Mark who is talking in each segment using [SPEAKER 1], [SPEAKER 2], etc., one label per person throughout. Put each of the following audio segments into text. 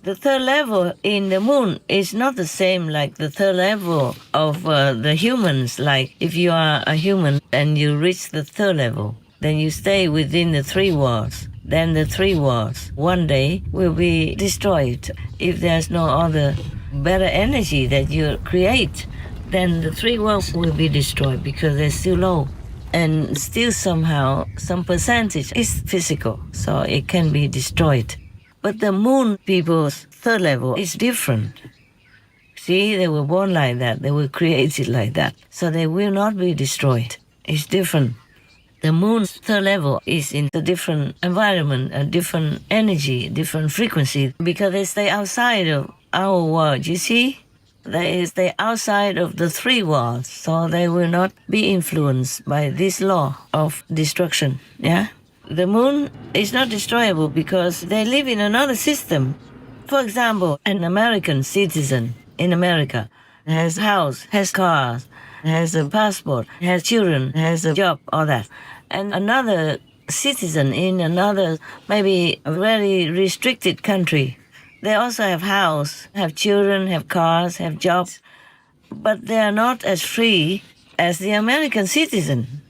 [SPEAKER 1] The third level in the moon is not the same like the third level of the humans. Like if you are a human and you reach the third level, then you stay within the three worlds. Then the three worlds one day will be destroyed. If there's no other better energy that you create, then the three worlds will be destroyed because they're still low. And still somehow some percentage is physical, so it can be destroyed. But the moon people's third level is different. See, they were born like that, they were created like that, so they will not be destroyed. It's different. The moon's third level is in a different environment, a different energy, different frequency, because they stay outside of our world, you see? They stay outside of the three worlds, so they will not be influenced by this law of destruction, yeah? The moon is not destroyable because they live in another system. For example, an American citizen in America has a house, has cars, has a passport, has children, has a job, all that. And another citizen in another, maybe a very restricted country, they also have house, have children, have cars, have jobs, but they are not as free as the American citizen.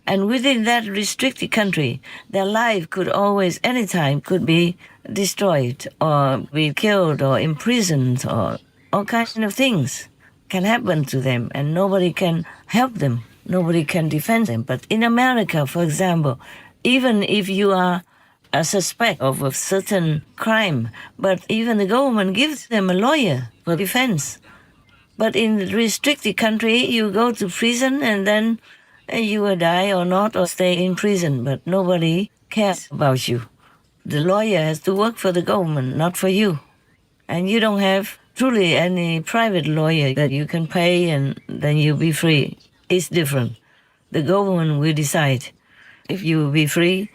[SPEAKER 1] And within that restricted country, their life could always, anytime, could be destroyed or be killed or imprisoned or all kinds of things can happen to them and nobody can help them. Nobody can defend them. But in America, for example, even if you are a suspect of a certain crime, but even the government gives them a lawyer for defense. But in the restricted country, you go to prison and then you will die or not or stay in prison, but nobody cares about you. The lawyer has to work for the government, not for you. And you don't have truly any private lawyer that you can pay and then you'll be free. It's different. The government will decide if you will be free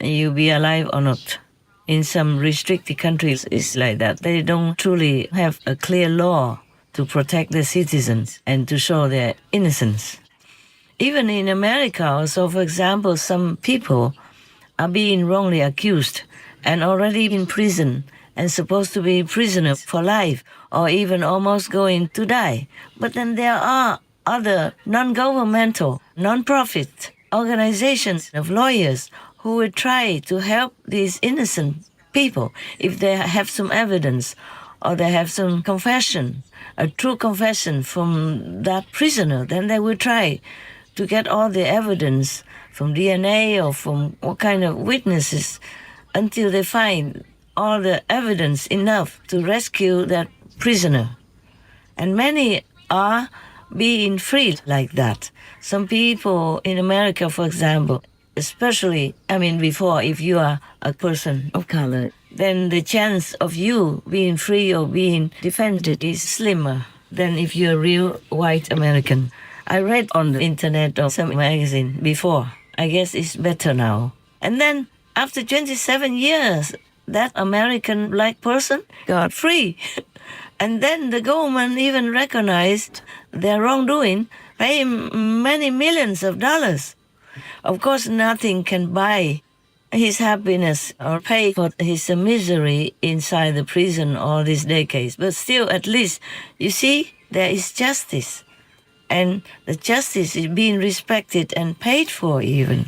[SPEAKER 1] and you'll be alive or not. In some restricted countries, it's like that. They don't truly have a clear law to protect their citizens and to show their innocence. Even in America also, for example, some people are being wrongly accused and already in prison and supposed to be prisoners for life or even almost going to die. But then there are other non-governmental, non-profit organizations of lawyers who will try to help these innocent people if they have some evidence or they have some confession, a true confession from that prisoner, then they will try to get all the evidence from DNA or from what kind of witnesses until they find all the evidence enough to rescue that prisoner. And many are being freed like that. Some people in America, for example, especially, before, if you are a person of color, then the chance of you being free or being defended is slimmer than if you're a real white American. I read on the internet or some magazine before. I guess it's better now. And then after 27 years, that American black person got free. And then the government even recognized their wrongdoing, pay him many millions of dollars. Of course, nothing can buy his happiness or pay for his misery inside the prison all these decades. But still, at least, you see, there is justice. And the justice is being respected and paid for even.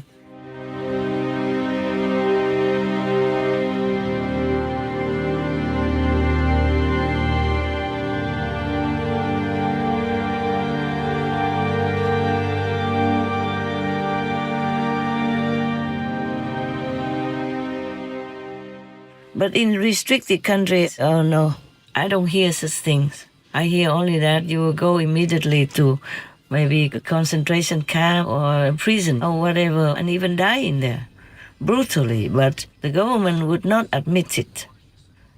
[SPEAKER 1] But in restricted countries, oh no, I don't hear such things. I hear only that you will go immediately to maybe a concentration camp or a prison or whatever and even die in there, brutally, but the government would not admit it.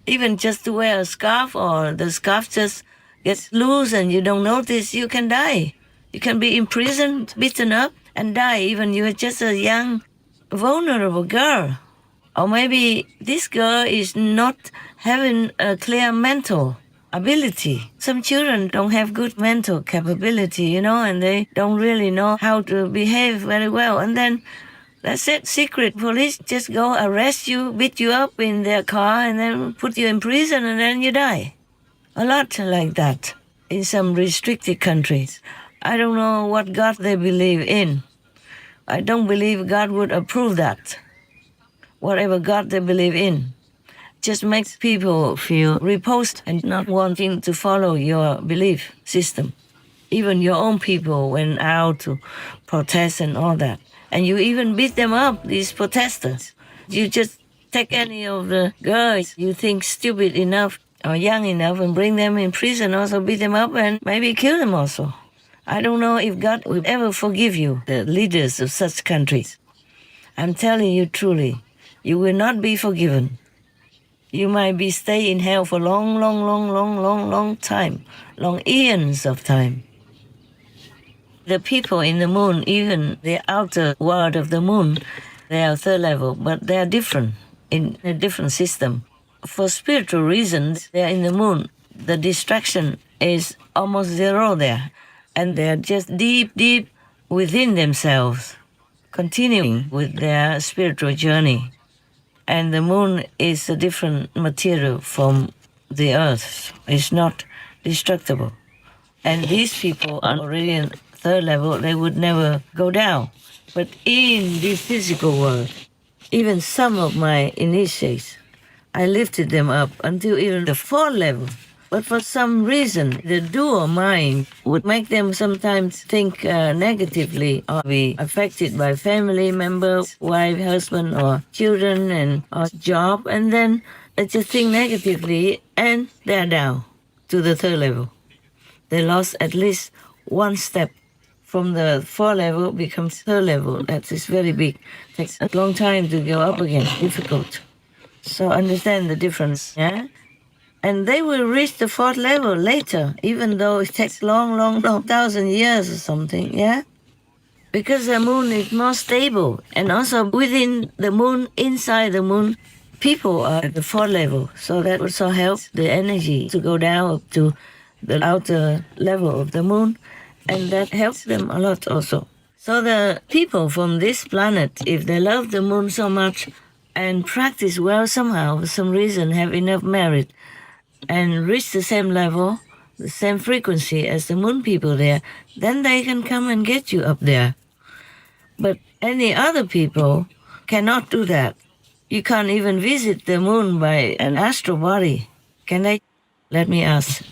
[SPEAKER 1] Even just to wear a scarf or the scarf just gets loose and you don't notice, you can die. You can be imprisoned, beaten up and die, even you're just a young, vulnerable girl. Or maybe this girl is not having a clear mental ability. Some children don't have good mental capability, and they don't really know how to behave very well. And then That's it. Secret police just go arrest you, beat you up in their car, and then put you in prison, and then you die. A lot like that in some restricted countries. I don't know what God they believe in. I don't believe God would approve that. Whatever God they believe in just makes people feel repulsed and not wanting to follow your belief system. Even your own people went out to protest and all that. And you even beat them up, these protesters. You just take any of the girls you think stupid enough or young enough and bring them in prison, also beat them up and maybe kill them also. I don't know if God will ever forgive you, the leaders of such countries. I'm telling you truly, you will not be forgiven. You might be stay in hell for long time, long eons of time. The people in the moon, even the outer world of the moon, they are third level, but they are different in a different system. For spiritual reasons, they are in the moon. The distraction is almost zero there, and they are just deep within themselves, continuing with their spiritual journey. And the moon is a different material from the earth. It's not destructible. And these people are already in third level, they would never go down. But in the physical world, even some of my initiates, I lifted them up until even the fourth level. But for some reason, the dual mind would make them sometimes think negatively or be affected by family members, wife, husband, or children, and or job, and then they just think negatively, and they're down to the third level. They lost at least one step from the fourth level becomes third level. That is very big. Takes a long time to go up again. Difficult. So understand the difference. Yeah. And they will reach the fourth level later, even though it takes long 1,000 years or something. Yeah. Because the moon is more stable, and also within the moon, inside the moon, people are at the fourth level. So that also helps the energy to go down up to the outer level of the moon, and that helps them a lot also. So the people from this planet, if they love the moon so much and practice well somehow, for some reason, have enough merit and reach the same level, the same frequency as the moon people there, then they can come and get you up there. But any other people cannot do that. You can't even visit the moon by an astral body, can they? Let me ask.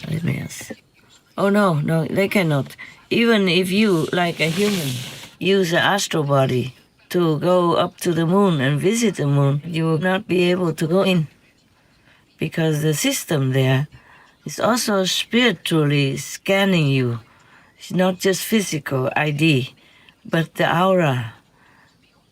[SPEAKER 1] Oh, no, they cannot. Even if you, like a human, use an astral body to go up to the moon and visit the moon, you will not be able to go in. Because the system there is also spiritually scanning you. It's not just physical ID, but the aura.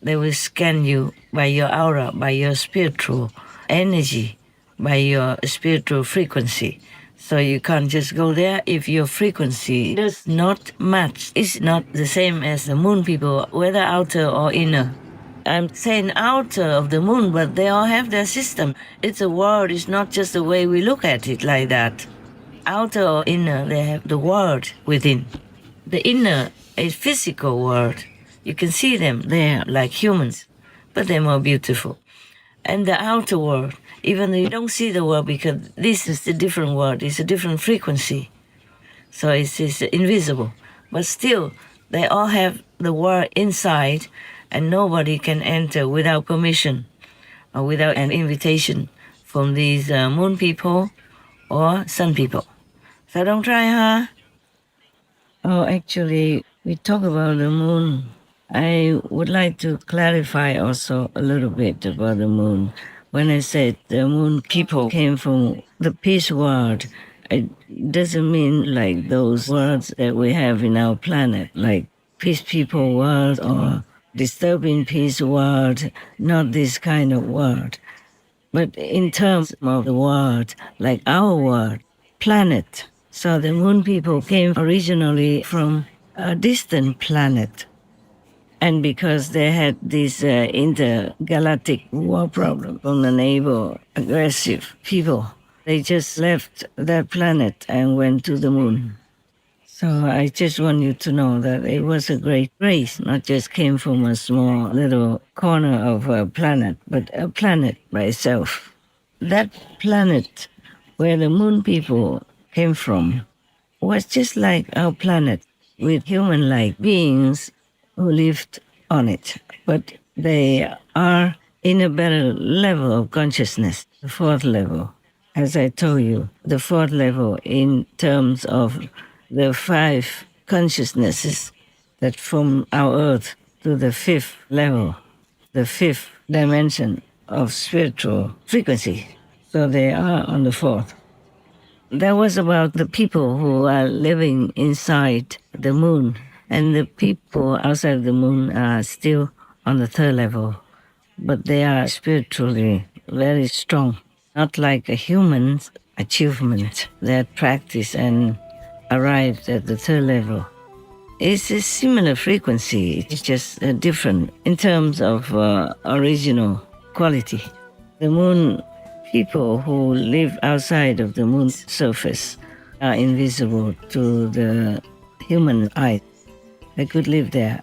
[SPEAKER 1] They will scan you by your aura, by your spiritual energy, by your spiritual frequency. So you can't just go there if your frequency does not match. It's not the same as the moon people, whether outer or inner. I'm saying outer of the moon, but they all have their system. It's a world, it's not just the way we look at it like that. Outer or inner, they have the world within. The inner is physical world. You can see them there like humans, but they're more beautiful. And the outer world, even though you don't see the world because this is the different world, it's a different frequency. So it's invisible. But still, they all have the world inside, and nobody can enter without permission or without an invitation from these moon people or sun people. So don't try, huh? Oh, actually, we talk about the moon. I would like to clarify also a little bit about the moon. When I said the moon people came from the peace world, it doesn't mean like those words that we have in our planet, like peace people world or disturbing peace world, not this kind of world. But in terms of the world, like our world, planet. So the moon people came originally from a distant planet. And because they had this intergalactic war problem from the neighbor, aggressive people, they just left that planet and went to the moon. So I just want you to know that it was a great grace, not just came from a small little corner of a planet, but a planet by itself. That planet where the moon people came from was just like our planet with human like beings who lived on it. But they are in a better level of consciousness, the fourth level. As I told you, the fourth level in terms of the five consciousnesses that form our earth to the fifth level, the fifth dimension of spiritual frequency. So they are on the fourth. That was about the people who are living inside the moon, and the people outside the moon are still on the third level, but they are spiritually very strong, not like a human's achievement that practice and arrived at the third level. It's a similar frequency, it's just different in terms of original quality. The moon people who live outside of the moon's surface are invisible to the human eye. They could live there